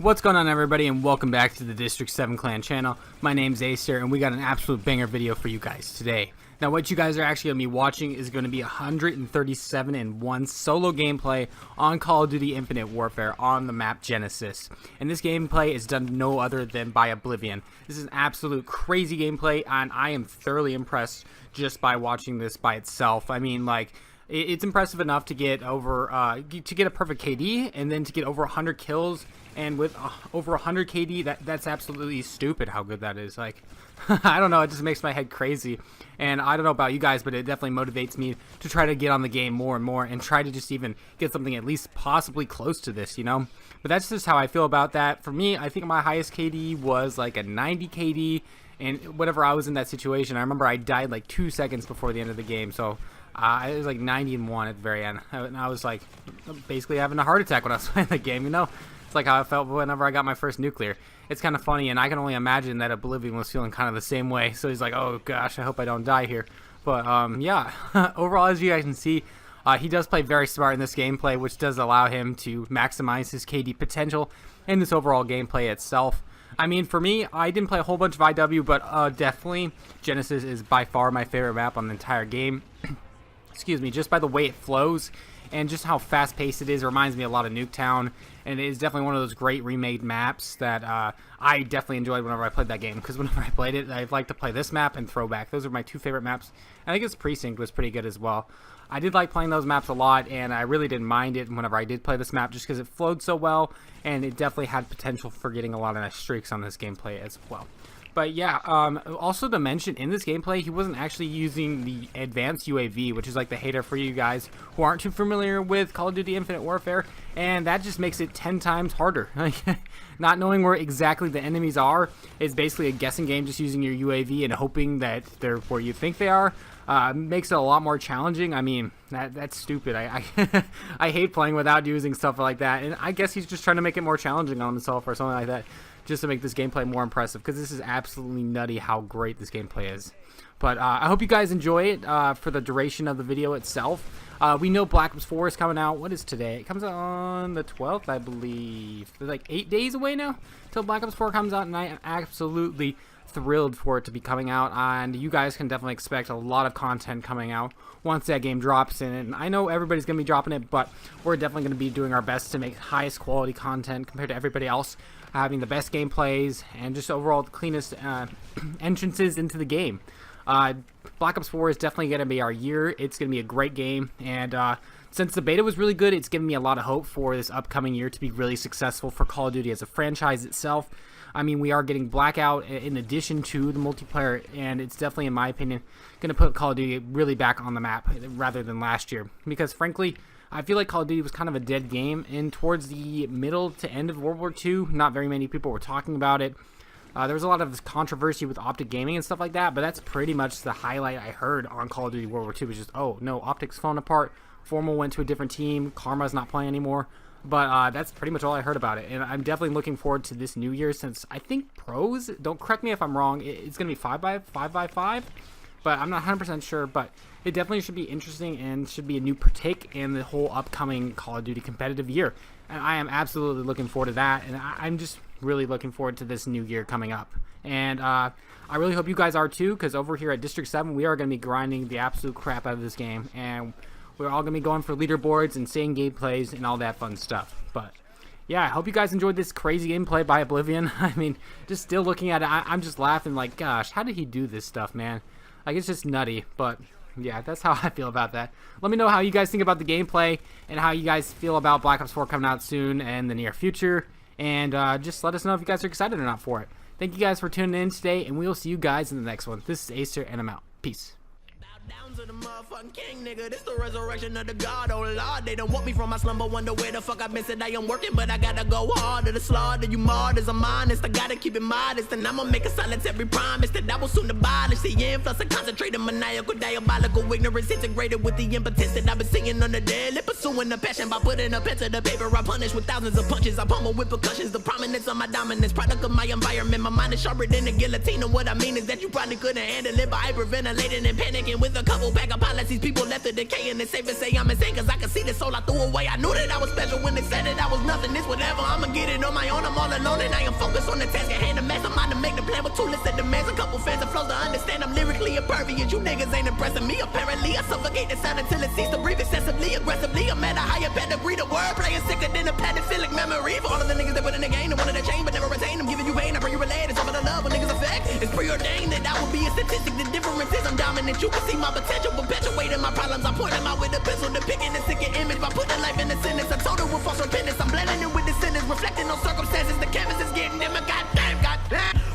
What's going on, everybody, and welcome back to the District 7 Clan channel. My name's Acer, and we got an absolute banger video for you guys today. Now, what you guys are actually going to be watching is going to be 137-1 solo gameplay on Call of Duty Infinite Warfare on the map Genesis. And this gameplay is done no other than by Oblivion. This is an absolute crazy gameplay, and I am thoroughly impressed just by watching this by itself. I mean, like, it's impressive enough to get over to get a perfect KD, and then to get over 100 kills. And with over 100 KD, that's absolutely stupid how good that is. Like, I don't know, it just makes my head crazy. And I don't know about you guys, but it definitely motivates me to try to get on the game more and more and try to just even get something at least possibly close to this, you know? But that's just how I feel about that. For me, I think my highest KD was like a 90 KD, and whenever I was in that situation, I remember I died like 2 seconds before the end of the game, so it was like 90-1 at the very end. And I was like basically having a heart attack when I was playing the game, you know? It's like how I felt whenever I got my first nuclear. It's kind of funny, and I can only imagine that Oblivion was feeling kind of the same way. So he's like, oh gosh, I hope I don't die here. But yeah, overall, as you guys can see, he does play very smart in this gameplay, which does allow him to maximize his KD potential in this overall gameplay itself. I mean, for me, I didn't play a whole bunch of IW, but definitely Genesis is by far my favorite map on the entire game. Excuse me, just by the way it flows and just how fast-paced it is. It reminds me a lot of Nuketown, and it is definitely one of those great remade maps that I definitely enjoyed whenever I played that game, because whenever I played it, I like to play this map and Throwback. Those are my two favorite maps. I think Precinct was pretty good as well. I did like playing those maps a lot, and I really didn't mind it whenever I did play this map, just because it flowed so well, and it definitely had potential for getting a lot of nice streaks on this gameplay as well. But yeah, also to mention, in this gameplay, he wasn't actually using the advanced UAV, which is like the hater for you guys who aren't too familiar with Call of Duty Infinite Warfare, and that just makes it 10 times harder. Not knowing where exactly the enemies are is basically a guessing game, just using your UAV and hoping that they're where you think they are. Makes it a lot more challenging. I mean, that's stupid. I I hate playing without using stuff like that, and I guess he's just trying to make it more challenging on himself or something like that, just to make this gameplay more impressive, because this is absolutely nutty how great this gameplay is. But I hope you guys enjoy it for the duration of the video itself. We know Black Ops 4 is coming out. What is today? It comes out on the 12th, I believe. It's like 8 days away now till Black Ops 4 comes out, and I am absolutely thrilled for it to be coming out, and you guys can definitely expect a lot of content coming out once that game drops in. And I know everybody's going to be dropping it, but we're definitely going to be doing our best to make highest quality content compared to everybody else, having the best gameplays and just overall the cleanest entrances into the game. Black Ops 4 is definitely going to be our year. It's going to be a great game, and since the beta was really good, it's given me a lot of hope for this upcoming year to be really successful for Call of Duty as a franchise itself. I mean, we are getting Blackout in addition to the multiplayer, and it's definitely, in my opinion, going to put Call of Duty really back on the map rather than last year. Because, frankly, I feel like Call of Duty was kind of a dead game, and towards the middle to end of World War II, not very many people were talking about it. There was a lot of controversy with Optic Gaming and stuff like that, but that's pretty much the highlight I heard on Call of Duty World War II, was just, oh, no, Optic's falling apart, Formal went to a different team, Karma's not playing anymore. But that's pretty much all I heard about it, and I'm definitely looking forward to this new year, since I think pros, don't correct me if I'm wrong, it's going to be 5x5, but I'm not 100% sure, but it definitely should be interesting and should be a new partake in the whole upcoming Call of Duty competitive year, and I am absolutely looking forward to that, and I'm just really looking forward to this new year coming up. And I really hope you guys are too, because over here at District 7, we are going to be grinding the absolute crap out of this game, and we're all going to be going for leaderboards and seeing gameplays and all that fun stuff. But yeah, I hope you guys enjoyed this crazy gameplay by Oblivion. I mean, just still looking at it, I'm just laughing like, gosh, how did he do this stuff, man? Like, it's just nutty. But yeah, that's how I feel about that. Let me know how you guys think about the gameplay and how you guys feel about Black Ops 4 coming out soon and the near future. And just let us know if you guys are excited or not for it. Thank you guys for tuning in today, and we will see you guys in the next one. This is Acer, and I'm out. Peace. Down to the motherfucking king, nigga. This the resurrection of the God, oh Lord. They don't want me from my slumber, wonder where the fuck I miss it. I am working, but I gotta go harder. The slaughter, you martyrs, I'm honest. I gotta keep it modest, and I'ma make a solitary promise that I will soon abolish the influx of concentrated maniacal, diabolical ignorance integrated with the impotence that I've been singing on the daily. Pursuing the passion by putting a pen to the paper. I punish with thousands of punches. I pummel with percussions. The prominence of my dominance, product of my environment. My mind is sharper than a guillotine, and what I mean is that you probably couldn't handle it by hyperventilating and panicking with with a couple pack of policies. People left to decay, and it's safe to say I'm insane, cause I can see the soul I threw away. I knew that I was special when they said that I was nothing. It's whatever, I'ma get it on my own. I'm all alone and I am focused on the task at hand. The mastermind to make the plan with two lists of demands. A couple fans of flows to understand I'm lyrically impervious. You niggas ain't impressing me. Apparently I suffocate the sound until it ceases to breathe excessively, aggressively. I'm at a higher pedigree. The word playing sicker than a pedophilic memory. For all of the niggas that put in the game and wanted to change but never retain. I'm giving you pain, I bring you relate. It's all for the love when niggas affect. It's preordained that I will be a statistic. The difference is I'm dominant. You can see my potential, perpetuating my problems. I point them out with a pencil, depicting a sicker image by putting life in a sentence. I told her with false repentance. I'm blending it with the sentence, reflecting on circumstances. The canvas is getting dim. Goddamn.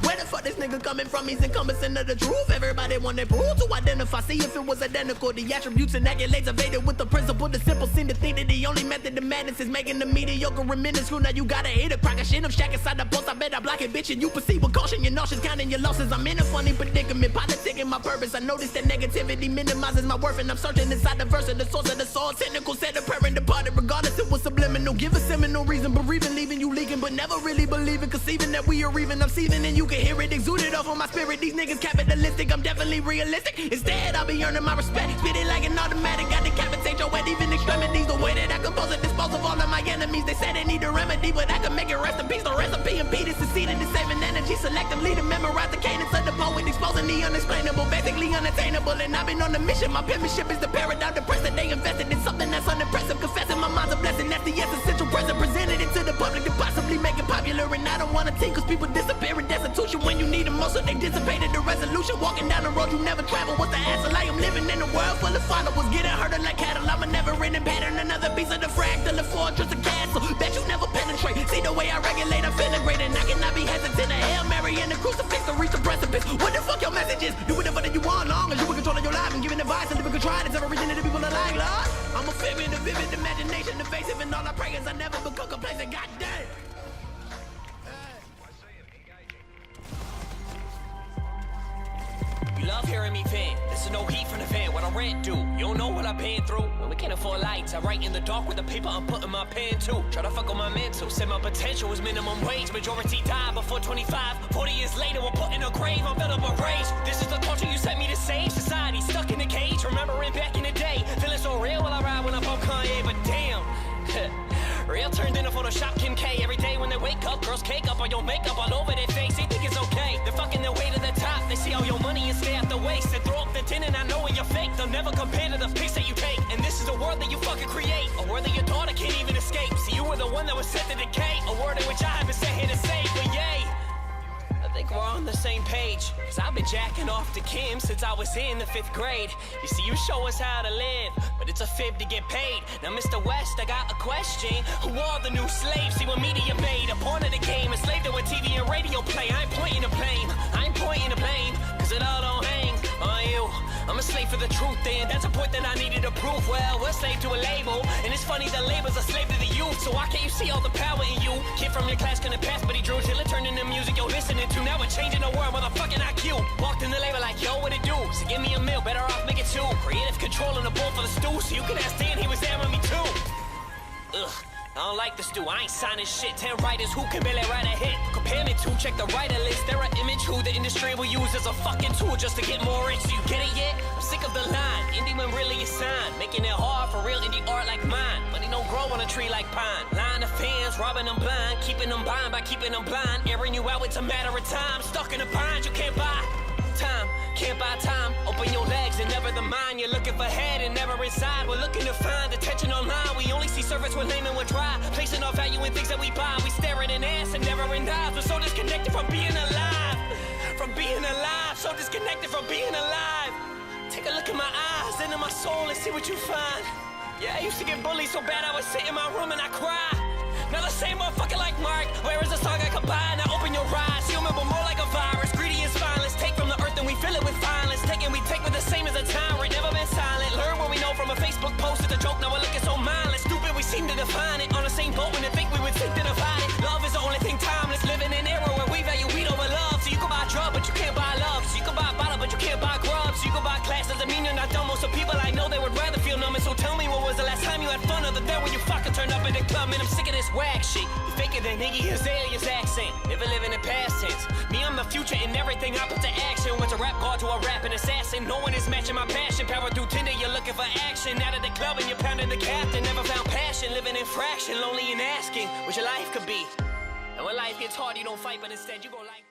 Where the fuck this nigga coming from? He's encompassing of the truth. Everybody want that proof to identify. See if it was identical. The attributes and accolades evaded with the principle. The simple seem to think that the only method of madness is making the mediocre a minuscule. Now you gotta hate a crack of shit. I'm shack inside the post. I bet I block it, bitch. And you proceed with caution. You're nauseous, counting your losses. I'm in a funny predicament. Politicking my purpose. I notice that negativity minimizes my worth. And I'm searching inside the verse of the source of the soul. Technical said the parent departed. Regardless, it was subliminal. Give a seminal reason. Bereaving, leaving you leaking. But never really believing. Conceiving that we are even. I'm seething and you can hear it exuded off on my spirit. These niggas capitalistic. I'm definitely realistic. Instead, I'll be earning my respect. Spit it like an automatic. I decapitate your head, even extremities. The way that I compose and dispose of all of my enemies. They say they need a remedy, but I can make it rest in peace. The recipe impeded, succeeded in saving energy. Selectively to memorize the cadence of the poet, exposing the unexplainable, basically unattainable. And I've been on a mission. My penmanship is the paradigm. The press that they invested in something that's unimpressive. Confessing my mind's a blessing. That's the essential present. Presented it to the public to possibly make it popular. And I don't want to think, cause people disappear in destitution when you need them most. So they dissipated the resolution. Walking down the road you never travel. What's the answer? I am living in a world full of followers. Getting hurt like cattle. I'm a never-ending pattern. Another piece of the fractal, a fortress, a castle. Bet you never penetrate. See the way I regulate, I'm feeling great. And I cannot be hesitant. A Hail Mary and a crucifix to reach the precipice. What the fuck your message is? Do whatever that you want, long as you in control of your life and giving advice and living control. It's every reason that the people are like, Lord. I'm a figure, the vivid imagination, evasive, and all our prayers. I never become complacent. God damn. You love hearing me vent. This is no heat from the vent. What I rent do. You don't know what I've been through. When we can't afford lights, I write in the dark with the paper I'm putting my pen to. Try to fuck on my mental. Said my potential was minimum wage. Majority died before 25. 40 years later, we're put in a grave. I'm built up a rage. This is the culture you sent me to save. Society stuck in a cage. Remembering back in the day. Feeling so real while I ride when I bump Kanye. But damn. Real turned into Photoshop Kim K. Every day when they wake up, girls cake up on your makeup all over their face. They think it's okay. They're fucking their way to the top. They see all your money and stay at the waist. They throw up the tin and I know when you're fake. They'll never compare to the piece that you take. And this is a world that you fucking create. A world that your daughter can't even escape. See, you were the one that was set to decay. A word in which I haven't sat here to say, but yay. I think we're on the same page. Cause I've been jacking off to Kim since I was in the 5th grade. You see, you show us how to live, but it's a fib to get paid. Now, Mr. West, I got a question. Who are the new slaves? See what media made. A pawn of the game, enslaved to what TV and radio play. I ain't pointing to blame. I ain't pointing to blame. Cause it all don't hang on you. I'm a slave for the truth, and that's a point that I needed to prove. Well, we're slave to a label, and it's funny that label's a slave to the youth. So why can't you see all the power in you? Kid from your class couldn't pass, but he drew till it turned into music you're listening to. Now we're changing the world with a fucking IQ. Walked in the label like, yo, what it do? So give me a meal, better off make it two. Creative control in the bowl for the stew, so you can ask Dan, he was there with me too. Ugh. I don't like this dude, I ain't signing shit. 10 writers who can barely write a hit. Compare me to, check the writer list. They're an image who the industry will use as a fucking tool just to get more rich. So you get it yet? I'm sick of the line. Indie when really is signed. Making it hard for real indie art like mine. Money don't grow on a tree like pine. Line of fans, robbing them blind. Keeping them blind by keeping them blind. Airing you out, it's a matter of time. Stuck in a bind, you can't buy time. Can't buy time. Open your legs and never the mind. You're looking for head and never inside. We're looking to find attention online. We only see surface when lame and we're dry. Placing our value in things that we buy. We stare at an ass and never in eyes. We're so disconnected from being alive. From being alive. So disconnected from being alive. Take a look in my eyes, into my soul and see what you find. Yeah, I used to get bullied so bad I would sit in my room and I cry. Now the same motherfucker like Mark. Where is the song I could buy? Now open your eyes. You remember more like a virus. Greedy and spineless. Take from the earth and we fill it with violence. Taking we take with the same as a time. We've never been silent. Learn what we know from a Facebook post. It's a joke, now we're looking so mindless. Stupid, we seem to define it. On the same boat when they think we would think to divide it. Love is the only thing timeless. Living in an era where we value weed over love. So you can buy a drug, but you can't buy love. So you can buy a bottle, but you can't buy grub. So you can buy class, doesn't mean you're not dumb. Most of people I know, they would rather feel numb. And so tell me, what was the last time you had fun other than when you fucking turned up in the club? Man, I'm sick of this whack shit. You faker than Iggy Azalea's accent. Never live in the past tense. Me, I'm the future and everything I put to action. Went to rap god to a rapping assassin. No one is matching my passion. Power through Tinder, you're looking for action. Out of the club and you're pounding the captain. Never found passion, living in fraction. Lonely and asking what your life could be. And when life gets hard, you don't fight, but instead you go like